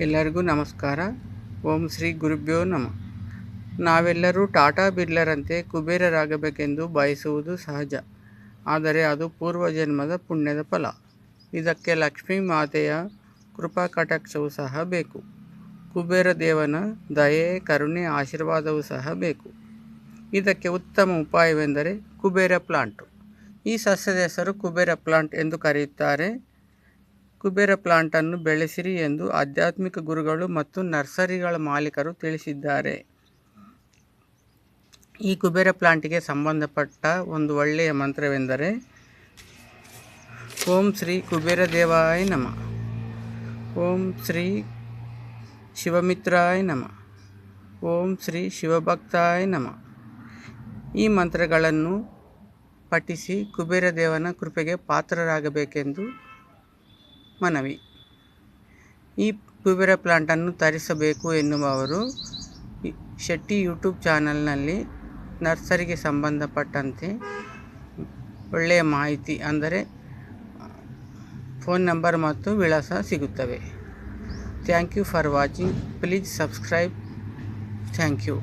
ಎಲ್ಲರಿಗೂ ನಮಸ್ಕಾರ. ಓಂ ಶ್ರೀ ಗುರುಭ್ಯೋ ನಮಃ. ನಾವೆಲ್ಲರೂ ಟಾಟಾ ಬಿರ್ಲರಂತೆ ಕುಬೇರರಾಗಬೇಕೆಂದು ಬಯಸುವುದು ಸಹಜ. ಆದರೆ ಅದು ಪೂರ್ವಜನ್ಮದ ಪುಣ್ಯದ ಫಲ. ಇದಕ್ಕೆ ಲಕ್ಷ್ಮೀ ಮಾತೆಯ ಕೃಪಾ ಕಟಾಕ್ಷವೂ ಸಹ ಬೇಕು. ಕುಬೇರ ದೇವನ ದಯೆ, ಕರುಣೆ, ಆಶೀರ್ವಾದವೂ ಸಹ ಬೇಕು. ಇದಕ್ಕೆ ಉತ್ತಮ ಉಪಾಯವೆಂದರೆ ಕುಬೇರ ಪ್ಲಾಂಟು. ಈ ಸಸ್ಯದ ಹೆಸರು ಕುಬೇರ ಪ್ಲಾಂಟ್ ಎಂದು ಕರೆಯುತ್ತಾರೆ. ಕುಬೇರ ಪ್ಲಾಂಟನ್ನು ಬೆಳೆಸಿರಿ ಎಂದು ಆಧ್ಯಾತ್ಮಿಕ ಗುರುಗಳು ಮತ್ತು ನರ್ಸರಿಗಳ ಮಾಲೀಕರು ತಿಳಿಸಿದ್ದಾರೆ. ಈ ಕುಬೇರ ಪ್ಲಾಂಟಿಗೆ ಸಂಬಂಧಪಟ್ಟ ಒಂದು ಒಳ್ಳೆಯ ಮಂತ್ರವೆಂದರೆ ಓಂ ಶ್ರೀ ಕುಬೇರ ದೇವಾಯ ನಮಃ, ಓಂ ಶ್ರೀ ಶಿವಮಿತ್ರಾಯ ನಮಃ, ಓಂ ಶ್ರೀ ಶಿವಭಕ್ತಾಯ ನಮಃ. ಈ ಮಂತ್ರಗಳನ್ನು ಪಠಿಸಿ ಕುಬೇರ ದೇವನ ಕೃಪೆಗೆ ಪಾತ್ರರಾಗಬೇಕೆಂದು ಮನವಿ. ಈ ಕುಬೇರ ಪ್ಲಾಂಟನ್ನು ತರಿಸಬೇಕು ಎನ್ನುವವರು ಶೆಟ್ಟಿ ಯೂಟ್ಯೂಬ್ ಚಾನಲ್ನಲ್ಲಿ ನರ್ಸರಿಗೆ ಸಂಬಂಧಪಟ್ಟಂತೆ ಒಳ್ಳೆಯ ಮಾಹಿತಿ ಅಂದರೆ ಫೋನ್ ನಂಬರ್ ಮತ್ತು ವಿಳಾಸ ಸಿಗುತ್ತವೆ. Thank you for watching. Please subscribe. Thank you.